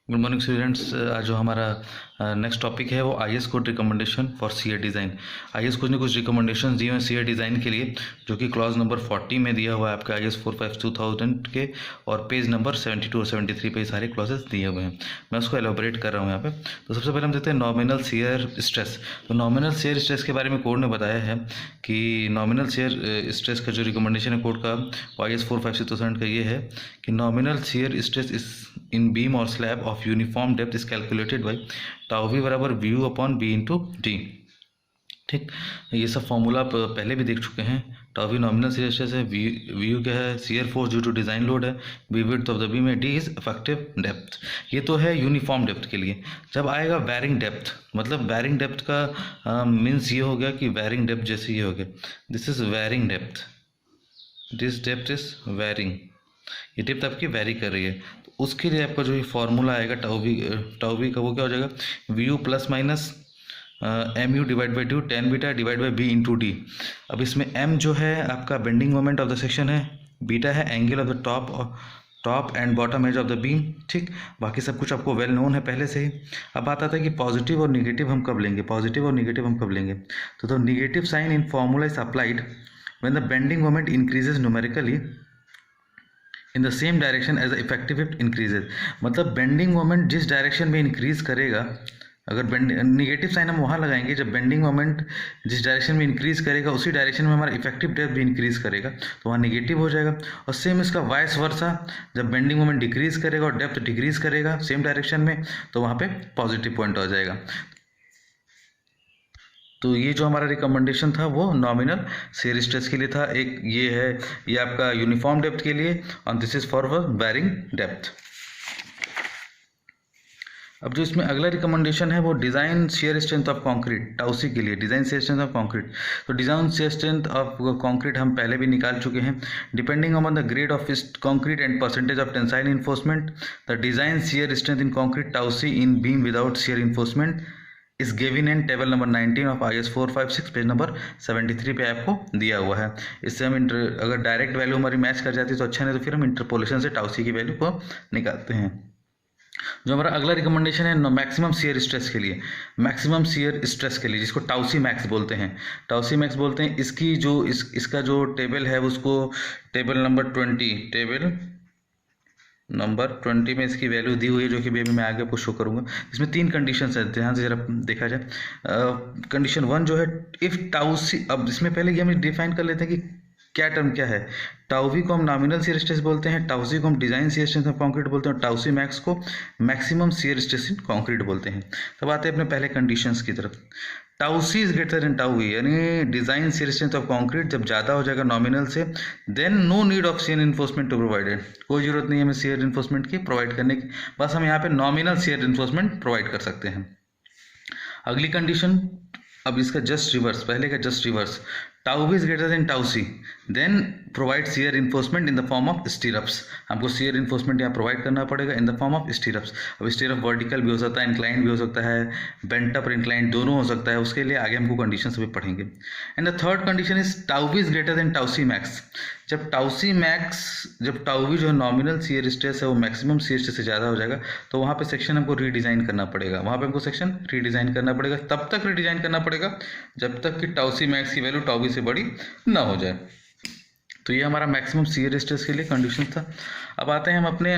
Good morning students. आज जो हमारा नेक्स्ट टॉपिक है वो I S code recommendation for CA design. I S code ने कुछ रिकमेंडेशन दिए हैं सीए डिज़ाइन के लिए, जो कि क्लॉज नंबर 40 में दिया हुआ है आपके आई एस 452,000 के, और पेज नंबर 72 और 73 पे सारे क्लॉजेस दिए हुए हैं। मैं उसको एलोबरेट कर रहा हूँ यहाँ पे। तो सबसे पहले हम देखते हैं नॉमिनल शेयर स्ट्रेस। तो नॉमिनल शेयर स्ट्रेस के बारे में कोड ने बताया है कि नॉमिनल शेयर स्ट्रेस का जो रिकमेंडेशन है कोड का आई एस 452,000 का ये है कि nominal shear stress is in beam और slab of uniform depth is calculated by tau V बराबर V U upon B into D. ठीक, ये सब फॉर्मूला आप पहले भी देख चुके हैं। Tau V nominal shear stress है, वी यू क्या है, shear force due to design load है, B width of the beam है, डी इज इफेक्टिव डेप्थ। ये तो है यूनिफॉर्म डेप्थ के लिए। जब आएगा वैरिंग डेप्थ, मतलब वैरिंग डेप्थ का मीन्स ये हो गया कि वैरिंग डेप्थ जैसे ये हो गया, this is varying depth, this depth is varying, ये डेप्थ आपकी वैरी कर रही है। तो उसके लिए आपका जो ये फॉर्मूला आएगा टाउ वी का, वो क्या हो जाएगा, V U plus minus M U divide by two tan beta divide by B into D. अब इसमें एम जो है आपका bending moment of the section है, बीटा है angle of the top and bottom edge of the beam. ठीक, बाकी सब कुछ आपको वेल नोन है पहले से ही। अब बात आता है कि पॉजिटिव और निगेटिव हम कब लेंगे, पॉजिटिव और निगेटिव हम कब लेंगे। तो negative sign in formula is applied when the bending moment increases numerically in the same direction as the effective lift increases. मतलब बेंडिंग मोमेंट जिस डायरेक्शन में इंक्रीज करेगा, अगर निगेटिव साइन हम वहाँ लगाएंगे जब बेंडिंग मोमेंट जिस डायरेक्शन में इंक्रीज करेगा उसी डायरेक्शन में हमारा इफेक्टिव डेप्थ भी इंक्रीज करेगा, तो वहाँ निगेटिव हो जाएगा। और सेम इसका वाइस वर्सा, जब बेंडिंग मोमेंट डिक्रीज करेगा और डेप्थ डिक्रीज करेगा सेम डायरेक्शन में, तो वहाँ पे पॉजिटिव पॉइंट हो जाएगा। तो ये जो हमारा रिकमेंडेशन था वो नॉमिनल शेयर स्ट्रेस के लिए था। एक ये है, ये आपका यूनिफॉर्म डेप्थ के लिए, और this is for varying depth. अब जो इसमें अगला रिकमेंडेशन है वो design shear strength of concrete, tau C के लिए design shear strength of concrete. तो design shear strength of concrete हम पहले भी निकाल चुके हैं। Depending on the grade of concrete and percentage of tensile reinforcement, the design shear strength in concrete tau C in beam without shear reinforcement is given in table number 19 of I S 456 page number 73 पे आपको दिया हुआ है। इससे हम अगर direct value हमारी match कर जाती है तो अच्छा, नहीं तो फिर हम इंटरपोलेशन से टाउसी की वैल्यू को निकालते हैं। जो हमारा अगला रिकमेंडेशन है मैक्सिमम शेयर स्ट्रेस के लिए, मैक्सिमम शेयर स्ट्रेस के लिए जिसको टाउसी मैक्स बोलते हैं, टाउसी मैक्स बोलते हैं। इसकी जो इसका जो टेबल है उसको टेबल नंबर 20 में इसकी वैल्यू दी हुई है, जो कि भी मैं आगे आपको शो करूंगा। इसमें 3 कंडीशन है, ध्यान से जरा देखा जाए। कंडीशन 1 जो है, इफ टाउसी, अब इसमें पहले ये हम डिफाइन कर लेते हैं कि क्या टर्म क्या है। टाउवी को हम नॉमिनल शेयर स्ट्रेस बोलते हैं, टाउसी को हम design shear stress of concrete बोलते हैं, टाउसी मैक्स को maximum shear stress in concrete बोलते हैं। तब आते हैं अपने पहले कंडीशंस की तरफ। Tau C is greater than tau V, यानी design shear strength of concrete जब ज़्यादा हो जाएगा नॉमिनल से, then no need of shear reinforcement to provided, कोई जरूरत नहीं है हमें शेयर इन्फोर्समेंट की प्रोवाइड करने की, बस हम यहाँ पे नॉमिनल शेयर इन्फोर्समेंट प्रोवाइड कर सकते हैं। अगली कंडीशन, अब इसका जस्ट रिवर्स, पहले का just reverse, tau is greater than tau C, then provide shear reinforcement in the form of stirrups. हमको शेयर इन्फोर्समेंट यहाँ प्रोवाइड करना पड़ेगा in the form of stirrups. अब स्टीरअप वर्टिकल भी हो सकता है, इंक्लाइन भी हो सकता है, बेंट अप और इंक्लाइन दोनों हो सकता है, उसके लिए आगे हमको कंडीशन सभी पढ़ेंगे। And the third condition is tau is greater than tau C max. जब टाउसी मैक्स, जब टाउवी जो नॉमिनल शेयर स्ट्रेस है वो मैक्सिमम शेयर स्ट्रेस से ज़्यादा हो जाएगा, तो वहाँ पे सेक्शन हमको रीडिज़ाइन करना पड़ेगा, वहाँ पे हमको सेक्शन रीडिज़ाइन करना पड़ेगा। तब तक रीडिज़ाइन करना पड़ेगा जब तक कि टाउसी मैक्स की वैल्यू टाउवी से बड़ी ना हो जाए। तो ये हमारा मैक्सिमम शेयर स्ट्रेस के लिए कंडीशन था। अब आते हैं हम अपने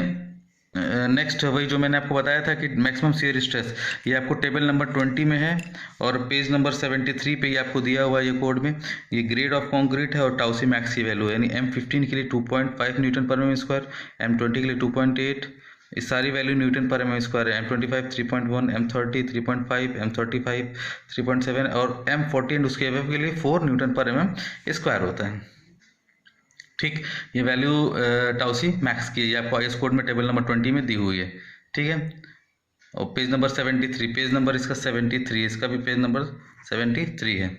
नेक्स्ट, वही जो मैंने आपको बताया था कि मैक्सिमम शेयर स्ट्रेस, ये आपको टेबल नंबर 20 में है और पेज नंबर 73 पे ये आपको दिया हुआ है ये कोड में। ये ग्रेड ऑफ कंक्रीट है और टाउसी मैक्स की वैल्यू है, यानी M15 के लिए 2.5 न्यूटन पर mm स्क्वायर, M20 के लिए 2.8, इस सारी वैल्यू न्यूटन पर mm स्क्वायर है। M25 3.1, M30 3.5, M35 3.7 और M40 उसके अबव के लिए 4 न्यूटन पर mm स्क्वायर होता है। ठीक, ये वैल्यू टाउसी मैक्स की है, ये आपको आई एस कोड में टेबल नंबर 20 में दी हुई है। ठीक है, और पेज नंबर 73, पेज नंबर इसका 73, इसका भी पेज नंबर 73 है।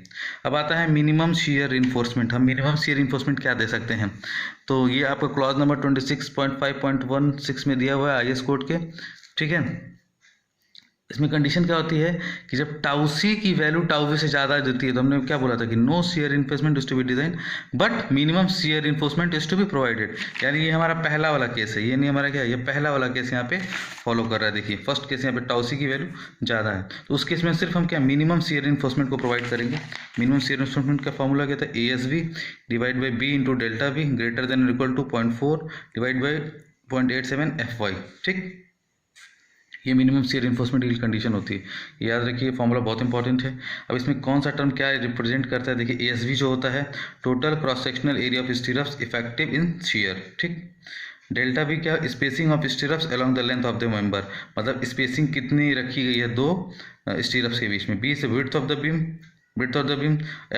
अब आता है मिनिमम शेयर इन्फोर्समेंट। हम मिनिमम शेयर इन्फोर्समेंट क्या दे सकते हैं, तो ये आपका क्लॉज नंबर 26.5.16 में दिया हुआ है आई एस कोड के। ठीक है, इसमें कंडीशन क्या होती है कि जब टाउ सी की वैल्यू टाउ वी से ज़्यादा देती है, तो हमने क्या बोला था कि no shear reinforcement is to be design but minimum shear reinforcement is to be provided. यानी ये हमारा पहला वाला केस है, ये नहीं हमारा क्या है, ये पहला वाला केस यहाँ पे फॉलो कर रहा है। देखिए फर्स्ट केस यहाँ पे टाउ सी की वैल्यू ज़्यादा है, तो उस केस में सिर्फ हम क्या मिनिमम शियर इन्फोर्समेंट को प्रोवाइड करेंगे। मिनिमम शियर इन्फोर्समेंट का फॉर्मूला क्या था, A S B divide by B into delta B greater than equal to 0.4 divide by 0.87 F Y. ठीक, ये मिनिमम शियर इन्फोर्समेंट की कंडीशन होती है, याद रखिए फॉर्मूला बहुत इंपॉर्टेंट है। अब इसमें कौन सा टर्म क्या रिप्रेजेंट करता है, देखिए एएसवी जो होता है total cross sectional area of stirrups effective in shear. ठीक, डेल्टा भी क्या, spacing of stirrups along the length of the member, मतलब स्पेसिंग कितनी रखी गई है दो स्टीरप्स के बीच में। B is width of the beam, width of the beam.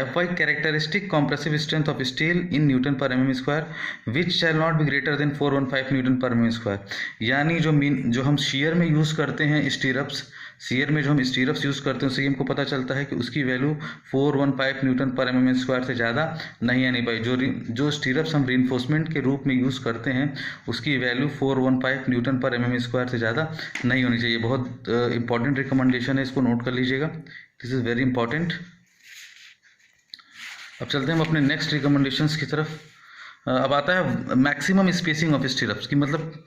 Fy characteristic compressive strength of steel in Newton per mm square which shall not be greater than 415 Newton per mm square। यानी जो हम shear में use करते हैं stirrups, share में जो हम stirrups use करते हैं उससे हमको पता चलता है कि उसकी वैल्यू 415 न्यूटन पर mm स्क्वायर से ज़्यादा नहीं आनी पाई। जो स्टीरप्स हम रीइंफोर्समेंट के रूप में यूज़ करते हैं उसकी वैल्यू 415 न्यूटन पर mm स्क्वायर से ज़्यादा नहीं होनी चाहिए। बहुत इंपॉर्टेंट रिकमेंडेशन है, इसको नोट कर लीजिएगा, दिस इज़ वेरी इंपॉर्टेंट। अब चलते हैं हम अपने नेक्स्ट रिकमेंडेशंस की तरफ। अब आता है मैक्सिमम स्पेसिंग ऑफ स्टीरप्स की, मतलब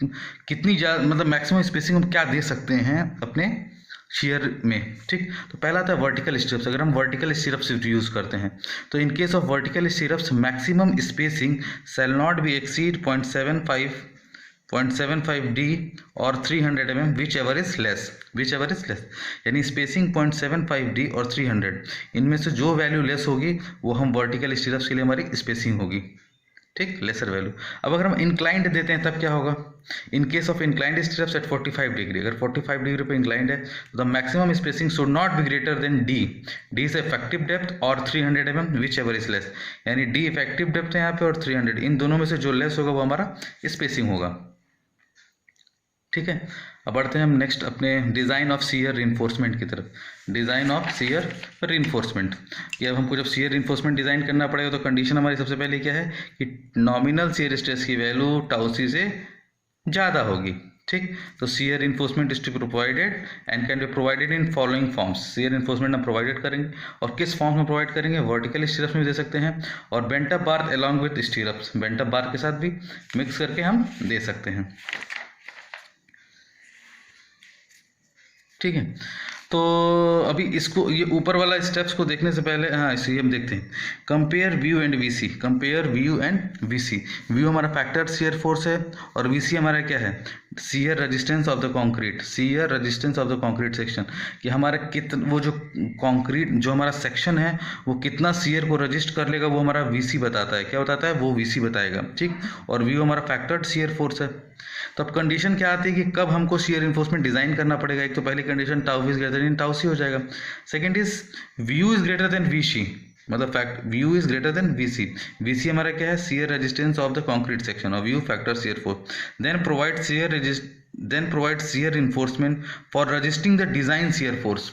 कितनी ज़्यादा, मतलब मैक्सिमम स्पेसिंग हम क्या दे सकते हैं अपने शेयर में। ठीक, तो पहला आता है वर्टिकल स्टीरप्स। अगर हम वर्टिकल स्टीरप्स यूज़ करते हैं तो इन case of vertical stirrups maximum spacing shall not be exceed 0.75 D और 300 mm whichever is less. यानी स्पेसिंग 0.75 डी और 300, इनमें से जो वैल्यू लेस होगी वो हम वर्टिकल स्टीरप्स के लिए हमारी स्पेसिंग होगी। ठीक, लेसर वैल्यू। अब अगर हम इंक्लाइंड देते हैं तब क्या होगा, in case of inclined stirrups at 45 degree, अगर 45 डिग्री पे इंक्लाइंड है तो the maximum spacing should not be greater than D is effective depth और 300 mm whichever is less. यानी डी इफेक्टिव डेप्थ है यहाँ पे और 300, इन दोनों में से जो लेस होगा वो हमारा स्पेसिंग होगा। ठीक है, अब बढ़ते हैं हम नेक्स्ट अपने डिज़ाइन ऑफ शियर रिइंफोर्समेंट की तरफ। डिज़ाइन ऑफ शियर रिइंफोर्समेंट, कि अब हमको जब शियर रिइंफोर्समेंट डिज़ाइन करना पड़ेगा तो कंडीशन हमारी सबसे पहले क्या है कि नॉमिनल शियर स्ट्रेस की वैल्यू टाउ सी से ज़्यादा होगी। ठीक, तो shear reinforcement is to be provided and can be provided in following forms. Shear reinforcement हम प्रोवाइडेड करेंगे और किस फॉर्म में प्रोवाइड करेंगे, वर्टिकल स्टीरप्स में भी दे सकते हैं और bent up bar along with stirrups, bent up bar के साथ भी मिक्स करके हम दे सकते हैं। ठीक है, तो अभी इसको ये ऊपर वाला स्टेप्स को देखने से पहले हाँ इसे हम देखते हैं। Compare view and VC, compare view and VC. View हमारा फैक्टर शियर फोर्स है और वीसी हमारा क्या है, shear resistance of the concrete, shear resistance of the concrete section, कि हमारा कितना वो जो कंक्रीट जो हमारा सेक्शन है वो कितना शियर को रजिस्ट कर लेगा वो हमारा वीसी बताता है। क्या बताता है, वो वीसी बताएगा। ठीक, और व्यू हमारा फैक्टर शियर फोर्स है। तो अब कंडीशन क्या आती है कि कब हमको शियर इन्फोर्समेंट डिजाइन करना पड़ेगा। एक तो पहली condition tau is greater than tau C हो जाएगा। Second is V U is greater than V C, मतलब fact V U is greater than V C. V C हमारा क्या है, shear resistance of the concrete section और V U factor shear force. Then provide shear reinforcement for resisting the design shear force.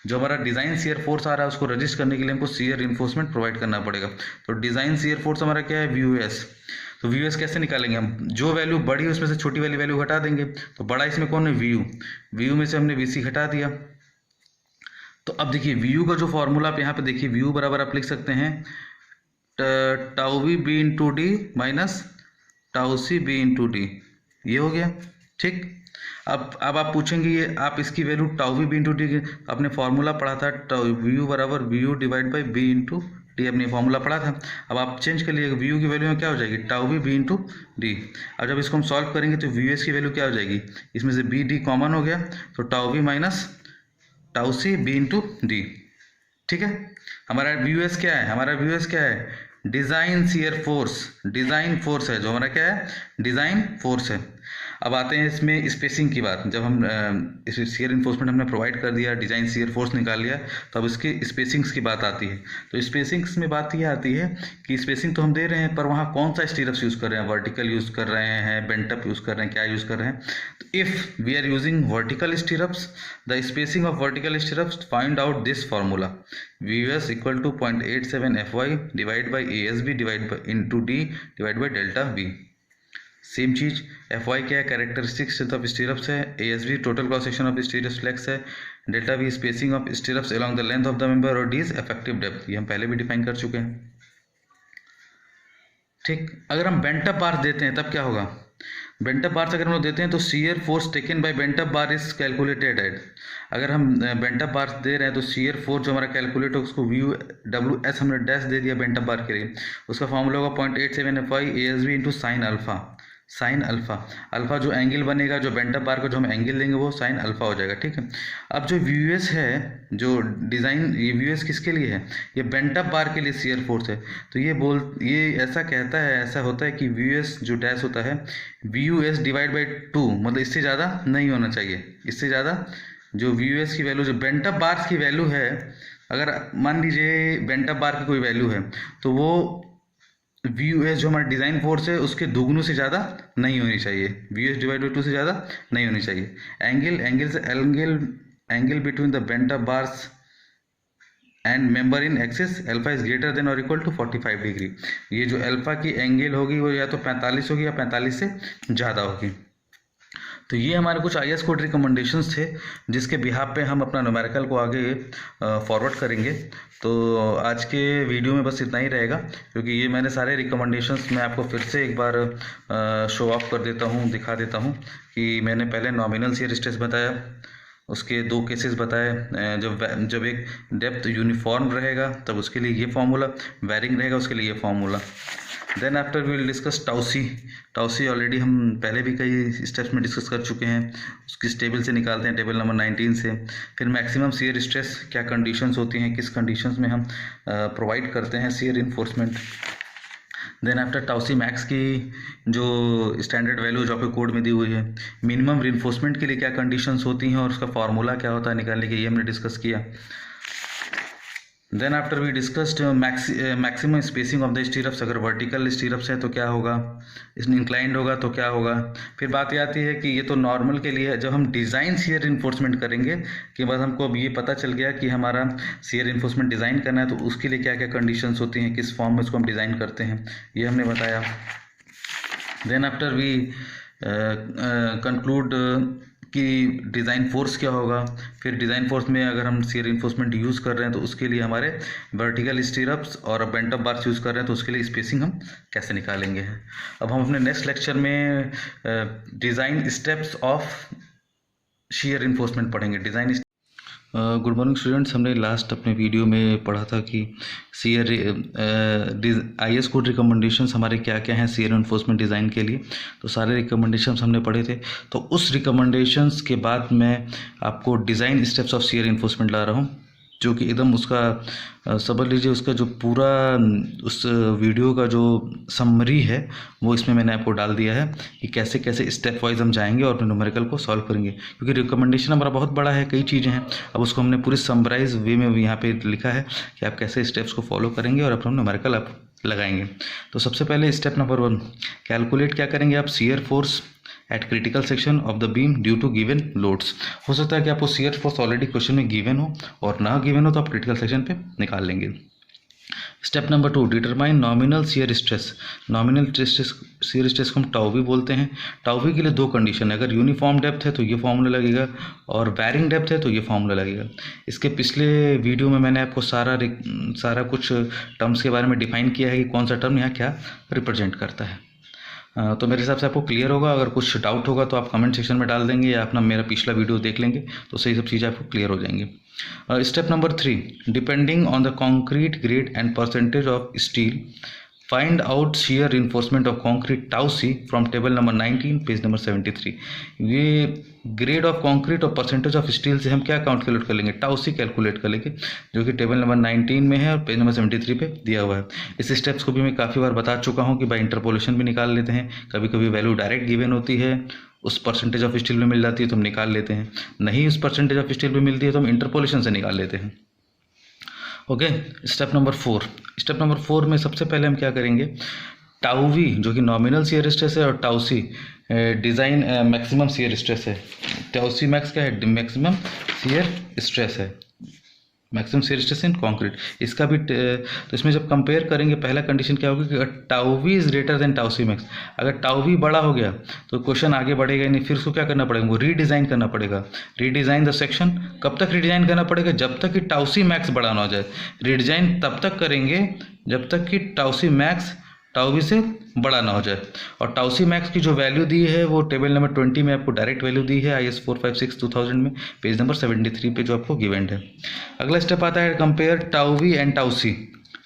जो हमारा design shear force आ रहा है उसको resist करने के लिए हमको शियर इन्फोर्समेंट प्रोवाइड करना पड़ेगा। तो डिजाइन शियर फोर्स हमारा क्या है, व्यू एस। तो व्यू एस कैसे निकालेंगे हम, जो वैल्यू बड़ी है उसमें से छोटी वाली वैल्यू घटा देंगे। तो बड़ा इसमें कौन है, व्यू, व्यू में से हमने वीसी घटा दिया। तो अब देखिए व्यू का जो फॉर्मूला आप यहाँ पे देखिए, व्यू बराबर आप लिख सकते हैं tau V B into D minus tau C B into D, ये हो गया। ठीक, अब आप पूछेंगे ये आप इसकी value tau V B into D, आपने फॉर्मूला पढ़ा था टाउ व्यू बराबर VU divide by B into D, अपने फॉर्मूला पढ़ा था। अब आप चेंज कर लीजिएगा, व्यू की वैल्यू में क्या हो जाएगी, tau V B into D. अब जब इसको हम सॉल्व करेंगे तो व्यू एस की वैल्यू क्या हो जाएगी, इसमें से बी डी कॉमन हो गया तो tau V minus tau C B into D. ठीक है, हमारा व्यू एस क्या है, हमारा व्यू एस क्या है, design shear force, design force है जो हमारा क्या है, डिजाइन फोर्स है। अब आते हैं इसमें स्पेसिंग की बात। जब हम इस शियर इन्फोर्समेंट हमने प्रोवाइड कर दिया, डिजाइन शियर फोर्स निकाल लिया, तो अब इसके स्पेसिंग्स की बात आती है। तो स्पेसिंग्स में बात ये आती है कि स्पेसिंग तो हम दे रहे हैं पर वहाँ कौन सा स्टीरप्स यूज़ कर रहे हैं, वर्टिकल यूज़ कर रहे हैं, बेंटअप यूज़ कर रहे हैं, क्या यूज़ कर रहे हैं। तो if we are using vertical stirrups, the spacing of vertical stirrups, find out this formula, VS equal to 0.87 FY divide by ASB divide by into D divide by delta B. Same चीज़, FY क्या है, characteristic strength of stirrups है, ASB total cross section of stirrups flex है, delta V spacing of stirrups along the length of the member और D is effective depth, ये हम पहले भी डिफाइन कर चुके हैं। ठीक, अगर हम बेंट अप बार देते हैं तब क्या होगा, बेंट अप बार अगर हम लोग देते हैं तो shear force taken by bent up bar is calculated at, अगर हम बेंट अप बार दे रहे हैं तो शियर फोर्स जो हमारा कैलकुलेट हो उसको वी डब्ल्यू एस हमने डैश दे दिया बेंट अप बार के लिए, उसका फॉर्मूला होगा 0.87 ASB into sine alpha, sine alpha, alpha जो एंगल बनेगा जो बेंट अप बार का जो हम एंगल देंगे वो साइन अल्फा हो जाएगा। ठीक है, अब जो व्यूएस है जो डिज़ाइन, ये व्यूएस किसके लिए है, ये बेंट अप बार के लिए शियर फोर्स है, तो ये ऐसा कहता है, ऐसा होता है कि व्यूएस जो डैश होता है VUS डिवाइड बाई 2, मतलब इससे ज़्यादा नहीं होना चाहिए, इससे ज़्यादा जो VUS की वैल्यू, जो बेंट अप बार्स की वैल्यू है, अगर मान लीजिए बेंट अप बार की कोई वैल्यू है तो वो VUS जो हमारा डिज़ाइन फोर्स है उसके दोगुनों से ज़्यादा नहीं होनी चाहिए, VUS डिवाइड बाई 2 से ज़्यादा नहीं होनी चाहिए। Angle between the bent up bars and member in axis alpha is greater than और इक्वल टू 45 डिग्री, ये जो अल्फा की एंगल होगी वो या तो 45 होगी या 45 से ज़्यादा होगी। तो ये हमारे कुछ IS कोड रिकमेंडेशंस थे जिसके बिहाफ पे हम अपना न्यूमेरिकल को आगे फॉरवर्ड करेंगे। तो आज के वीडियो में बस इतना ही रहेगा, क्योंकि ये मैंने सारे रिकमेंडेशंस मैं आपको फिर से एक बार शो ऑफ कर देता हूँ, दिखा देता हूँ कि मैंने पहले नॉमिनल शियर स्ट्रेस बताया, उसके 2 केसेस बताए, जब एक डेप्थ यूनिफॉर्म रहेगा तब उसके लिए ये फार्मूला, वेरिंग रहेगा उसके लिए ये formula. Then after we will discuss tau C already हम पहले भी कई स्टेप्स में डिस्कस कर चुके हैं, उसकी टेबल से निकालते हैं, टेबल नंबर 19 से। फिर मैक्सिमम शियर स्ट्रेस क्या कंडीशंस होती हैं, किस कंडीशंस में हम प्रोवाइड करते हैं shear reinforcement. Then after tau C max की जो स्टैंडर्ड वैल्यू जो आपके कोड में दी हुई है, मिनिमम रिइंफोर्समेंट के लिए क्या कंडीशंस होती हैं और उसका फार्मूला क्या होता है निकालने के, ये हमने डिस्कस किया। Then after we discussed maximum spacing of the stirrups, अगर वर्टिकल स्टीरअप्स है तो क्या होगा, इसमें इंक्लाइंड होगा तो क्या होगा। फिर बात ये आती है कि ये तो नॉर्मल के लिए है, जब हम डिज़ाइन शियर इन्फोर्समेंट करेंगे के बाद हमको अब ये पता चल गया कि हमारा शियर इन्फोर्समेंट डिज़ाइन करना है तो उसके लिए क्या क्या कंडीशंस होती हैं, किस फॉर्म में उसको हम डिज़ाइन करते हैं, ये हमने बताया। देन आफ्टर वी कंक्लूड कि डिज़ाइन फोर्स क्या होगा, फिर डिज़ाइन फोर्स में अगर हम शियर इन्फोर्समेंट यूज़ कर रहे हैं तो उसके लिए हमारे वर्टिकल स्टीरअप्स और बेंट अप बार्स यूज़ कर रहे हैं तो उसके लिए स्पेसिंग हम कैसे निकालेंगे। अब हम अपने नेक्स्ट लेक्चर में design steps of shear enforcement पढ़ेंगे। डिज़ाइन गुड मॉर्निंग स्टूडेंट्स, हमने लास्ट अपने वीडियो में पढ़ा था कि शियर IS कोड रिकमेंडेशंस हमारे क्या क्या हैं शियर इन्फोर्समेंट डिज़ाइन के लिए, तो सारे रिकमेंडेशंस हमने पढ़े थे। तो उस रिकमेंडेशंस के बाद मैं आपको design steps of shear reinforcement ला रहा हूँ, जो कि एकदम उसका समझ लीजिए उसका जो पूरा उस वीडियो का जो समरी है वो इसमें मैंने आपको डाल दिया है कि कैसे कैसे स्टेप वाइज हम जाएंगे और अपने न्यूमेरिकल को सॉल्व करेंगे, क्योंकि रिकमेंडेशन हमारा बहुत बड़ा है, कई चीज़ें हैं। अब उसको हमने पूरी समराइज वे में यहाँ पे लिखा है कि आप कैसे स्टेप्स को फॉलो करेंगे और अपना न्यूमेरिकल आप लगाएंगे। तो सबसे पहले स्टेप नंबर 1, कैलकुलेट क्या करेंगे आप, shear force at critical section of the beam due to given loads. हो सकता है कि आपको शियर फोर्स ऑलरेडी क्वेश्चन में गिवन हो और ना गिवन हो तो आप क्रिटिकल सेक्शन पे निकाल लेंगे। Step number 2, determine nominal shear stress. Nominal shear stress को हम टाउ भी बोलते हैं। टाउ भी के लिए 2 कंडीशन है, अगर यूनिफॉर्म डेप्थ है तो ये फॉर्मूला लगेगा और वैरिंग डेप्थ है तो ये फॉर्मूला लगेगा। इसके पिछले वीडियो में मैंने आपको सारा कुछ टर्म्स के बारे में डिफाइन किया है कि कौन सा टर्म यहाँ क्या रिप्रेजेंट करता है। तो मेरे हिसाब से आपको क्लियर होगा। अगर कुछ डाउट होगा तो आप कमेंट सेक्शन में डाल देंगे या अपना मेरा पिछला वीडियो देख लेंगे तो सही सब चीज़ें आपको क्लियर हो जाएंगी। Step number 3, depending on the concrete grade and percentage of steel find out shear reinforcement of concrete tau C from table number 19 page number 73। ये ग्रेड ऑफ कॉन्क्रीट और परसेंटेज ऑफ स्टील से हम क्या calculate कर लेंगे, tau सी calculate कर लेंगे, जो कि टेबल नंबर 19 में है और पेज नंबर 73 पे दिया हुआ है। इस स्टेप्स को भी मैं काफ़ी बार बता चुका हूँ कि बाई इंटरपोलेशन भी निकाल लेते हैं, कभी कभी वैल्यू डायरेक्ट गिवन होती है, उस परसेंटेज ऑफ स्टील में मिल जाती है तो हम निकाल लेते हैं, नहीं उस परसेंटेज ऑफ स्टील में मिलती है तो हम इंटरपोलेशन से निकाल लेते हैं। Okay, step number 4। Step number 4 में सबसे पहले हम क्या करेंगे, टाउ वी जो कि नॉमिनल शियर स्ट्रेस है और टाउ सी डिज़ाइन मैक्सिमम शियर स्ट्रेस है। टाउ सी मैक्स क्या है, मैक्सिमम शियर स्ट्रेस है। Maximum shear stress in concrete. इसका भी तो इसमें जब कंपेयर करेंगे पहला कंडीशन क्या होगी कि अगर tau V is greater than tau C max, अगर टाउ वी बड़ा हो गया तो क्वेश्चन आगे बढ़ेगा ही नहीं, फिर उसको क्या करना पड़ेगा, वो रीडिज़ाइन करना पड़ेगा। रीडिज़ाइन द सेक्शन, कब तक रीडिज़ाइन करना पड़ेगा, जब तक कि टाउ सी मैक्स बड़ा ना हो जाए। रीडिज़ाइन तब तक करेंगे जब तक कि tau C max tau V से बड़ा ना हो जाए। और टाउ सी मैक्स की जो वैल्यू दी है वो टेबल नंबर 20 में आपको डायरेक्ट वैल्यू दी है, IS 456/2000 में पेज नंबर 73 पे जो आपको गिवन है। अगला स्टेप आता है compare tau V and tau C.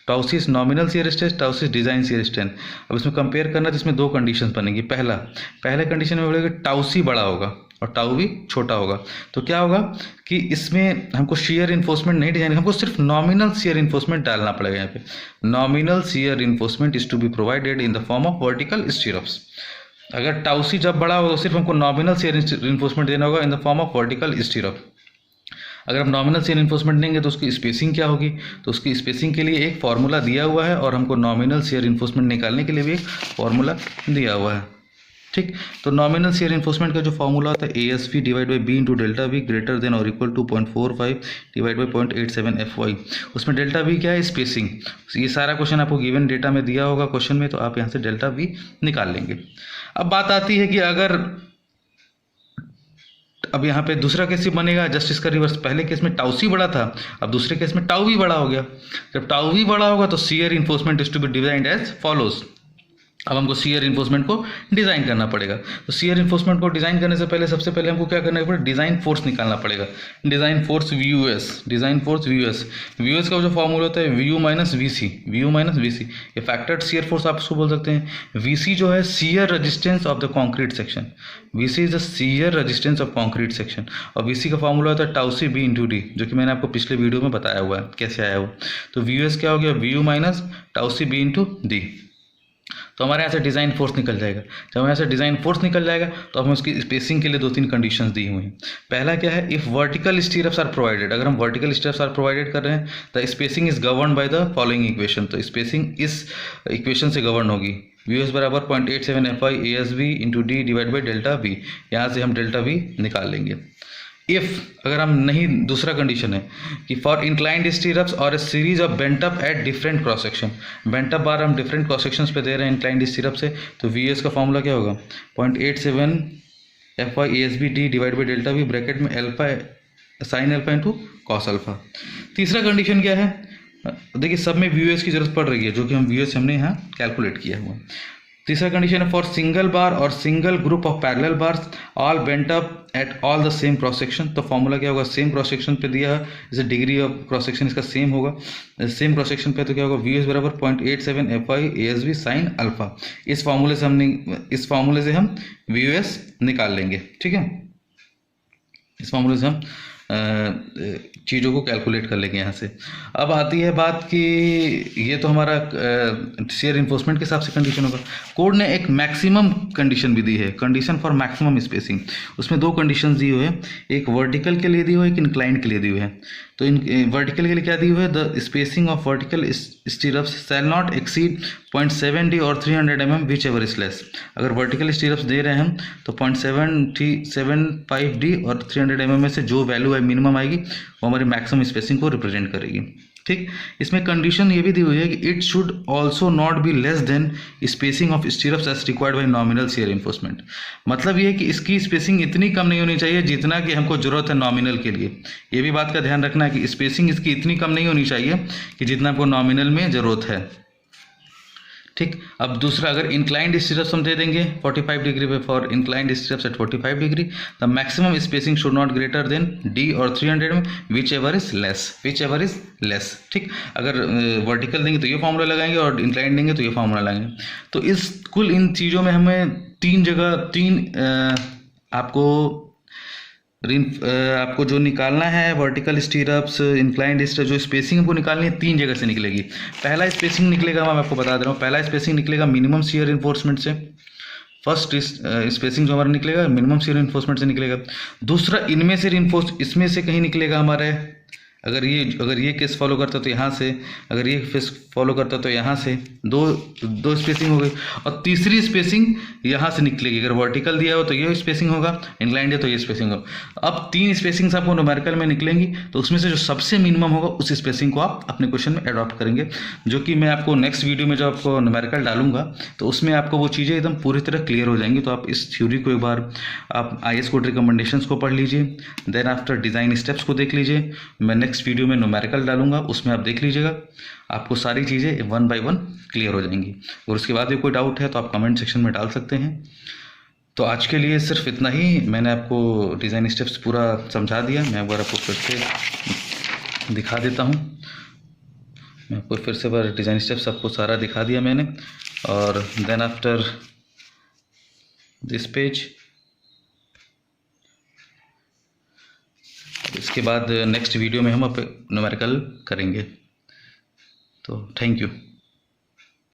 Tau C is nominal shear stress, tau C is design shear strength. अब इसमें कंपेयर करना है तो इसमें दो कंडीशन बनेगी। पहले कंडीशन में बोलेगा टाउ सी बड़ा होगा और टाउ वी छोटा होगा। तो क्या होगा कि इसमें हमको शियर इन्फोर्समेंट नहीं डिजाइन, हमको सिर्फ नॉमिनल शियर इन्फोर्समेंट डालना पड़ेगा। यहाँ पे nominal shear reinforcement is to be provided in the form of vertical stirrups. अगर टाउ सी जब बड़ा होगा तो सिर्फ हमको नॉमिनल शियर इन्फोर्समेंट देना होगा इन द फॉर्म ऑफ वर्टिकल स्टीरअप। अगर हम नॉमिनल शियर इन्फोर्समेंट देंगे तो उसकी स्पेसिंग क्या होगी, तो उसकी स्पेसिंग के लिए एक फॉर्मूला दिया हुआ है और हमको नॉमिनल शियर इन्फोर्समेंट निकालने के लिए भी एक फॉर्मूला दिया हुआ है। ठीक, तो नॉमिनल शियर इन्फोर्समेंट का जो फॉर्मूला होता है ASV divide by B into delta V greater than और equal to 0.45 divide by 0.87 FY। उसमें डेल्टा वी क्या है, स्पेसिंग। ये सारा क्वेश्चन आपको गिवन डेटा में दिया होगा क्वेश्चन में, तो आप यहाँ से डेल्टा वी निकाल लेंगे। अब बात आती है कि अगर अब यहाँ पे दूसरा केस बनेगा जस्ट इसका रिवर्स। पहले केस में टाउ सी बड़ा था, अब दूसरे केस में टाउ वी बड़ा हो गया। जब टाउ वी बड़ा होगा तो shear reinforcement is to be designed as follows. अब हमको शियर इन्फोर्समेंट को डिज़ाइन करना पड़ेगा। तो शियर इन्फोर्समेंट को डिज़ाइन करने से पहले सबसे पहले हमको क्या करना पड़ेगा, डिज़ाइन फोर्स निकालना पड़ेगा। Design force VUS, design force VUS। VUS का जो फॉर्मूला होता है VU minus VC, VU minus VC। ये फैक्टर्ड शियर फोर्स आप उसको बोल सकते हैं। VC जो है shear resistance of the concrete section, VC is the shear resistance of concrete section. और VC का फॉर्मूला होता है tau C B into D, जो कि मैंने आपको पिछले वीडियो में बताया हुआ है कैसे आया हुआ। तो VUS क्या हो गया, VU minus tau C B into D. तो हमारे यहाँ से डिज़ाइन फोर्स निकल जाएगा। जब हमारे यहाँ से डिज़ाइन फोर्स निकल जाएगा तो हमें उसकी स्पेसिंग के लिए दो तीन कंडीशंस दी हुई हैं। पहला क्या है, if vertical stirrups are provided. अगर हम वर्टिकल स्टीरअप्स आर प्रोवाइडेड कर रहे हैं the spacing is govern by the following equation. तो स्पेसिंग इस इक्वेशन से गवर्न होगी। VUS बराबर 0.87 FI ASV into D divide by delta V. यहाँ से हम डेल्टा वी निकाल लेंगे। इफ अगर हम नहीं, दूसरा कंडीशन है कि फॉर इंक्लाइंड स्टीरअप्स और a series of bent up at different cross section. Bent up bar हम डिफरेंट क्रॉस सेक्शंस पे दे रहे हैं इंक्लाइंड स्टीरअप से, तो VS का फॉर्मूला क्या होगा, 0.87 FI ASB D divide by delta V bracket में alpha sine alpha into cos alpha. तीसरा कंडीशन क्या है, देखिए सब में VUS की जरूरत पड़ रही है, जो कि हम VUS हमने यहाँ कैलकुलेट किया हुआ। तीसरा कंडीशन है फॉर सिंगल बार और single group of parallel bars all bent up at all the same cross section. तो फॉर्मूला क्या होगा, सेम क्रॉस सेक्शन पे दिया है, जैसे डिग्री ऑफ क्रॉस सेक्शन इसका सेम होगा। सेम क्रॉस सेक्शन पे तो क्या होगा, VUS बराबर 0.87 FI ASV साइन अल्फा। इस फॉर्मूले से हम VUS निकाल लेंगे। ठीक है, इस फॉर्मूले से हम चीज़ों को कैलकुलेट कर लेंगे यहाँ से। अब आती है बात कि ये तो हमारा शेयर इन्फोर्समेंट के हिसाब से कंडीशन होगा। कोड ने एक मैक्सिमम कंडीशन भी दी है, कंडीशन फॉर मैक्सिमम स्पेसिंग। उसमें दो कंडीशंस दी हुई है, एक वर्टिकल के लिए दी हुई है, एक इंक्लाइंड के लिए दी हुई है। तो इन वर्टिकल के लिए क्या दी हुई है, the spacing of vertical स्टीरअप्स shall not exceed 0.7 D और 300 mm whichever is less. अगर वर्टिकल स्टीरअप्स दे रहे हैं हम तो 0.75 D और 300 mm में से जो वैल्यू है मिनिमम आएगी वो हमारी मैक्सिमम स्पेसिंग को रिप्रेजेंट करेगी। ठीक, इसमें कंडीशन ये भी दी हुई है कि it should also not be less than spacing of stirrups as required by nominal shear reinforcement. मतलब ये है कि इसकी स्पेसिंग इतनी कम नहीं होनी चाहिए जितना कि हमको जरूरत है नॉमिनल के लिए। ये भी बात का ध्यान रखना है कि स्पेसिंग इसकी इतनी कम नहीं होनी चाहिए कि जितना आपको नॉमिनल में ज़रूरत है। ठीक, अब दूसरा, अगर इंक्लाइंड स्टीरअप्स हम दे देंगे 45 डिग्री पे, for inclined stirrups at 45 degree the maximum spacing should not greater than D और 300 mm whichever is less. ठीक, अगर वर्टिकल देंगे तो ये फॉर्मूला लगाएंगे और इंक्लाइंड देंगे तो ये फॉर्मूला लगाएंगे। तो इस कुल इन चीज़ों में हमें आपको जो निकालना है वर्टिकल स्टीरअप्स, इंक्लाइंड स्टीरअप, जो स्पेसिंग हमको निकालनी है 3 जगह से निकलेगी। पहला स्पेसिंग निकलेगा, मैं आपको बता दे रहा हूँ, पहला स्पेसिंग निकलेगा मिनिमम शियर इन्फोर्समेंट से। फर्स्ट स्पेसिंग जो हमारा निकलेगा मिनिमम शियर इन्फोर्समेंट से निकलेगा। दूसरा इसमें से कहीं निकलेगा हमारे अगर ये केस फॉलो करता तो यहाँ से, अगर ये केस फॉलो करता तो यहाँ से दो स्पेसिंग हो गई, और तीसरी स्पेसिंग यहाँ से निकलेगी। अगर वर्टिकल दिया हो तो ये स्पेसिंग होगा, इंक्लाइंड है तो ये स्पेसिंग होगा। अब 3 स्पेसिंग्स आपको न्यूमेरिकल में निकलेंगी, तो उसमें से जो सबसे मिनिमम होगा उस स्पेसिंग को आप अपने क्वेश्चन में अडॉप्ट करेंगे, जो कि मैं आपको नेक्स्ट वीडियो में जब आपको न्यूमेरिकल डालूंगा तो उसमें आपको वो चीज़ें एकदम पूरी तरह क्लियर हो जाएंगी। तो आप इस थ्योरी को एक बार आप IAS कोड रिकमेंडेशंस को पढ़ लीजिए, देन आफ्टर डिज़ाइन स्टेप्स को देख लीजिए। मैं नेक्स्ट वीडियो में न्यूमेरिकल डालूंगा, उसमें आप देख लीजिएगा, आपको सारी चीज़ें 1 बाय 1 क्लियर हो जाएंगी। और उसके बाद भी कोई डाउट है तो आप कमेंट सेक्शन में डाल सकते हैं। तो आज के लिए सिर्फ इतना ही, मैंने आपको डिज़ाइन स्टेप्स पूरा समझा दिया। मैं एक बार आपको फिर से दिखा देता हूँ। मैं आपको फिर से बार डिज़ाइन स्टेप्स आपको सारा दिखा दिया मैंने। और देन आफ्टर दिस पेज, इसके बाद नेक्स्ट वीडियो में हम न्यूमेरिकल करेंगे। तो थैंक यू।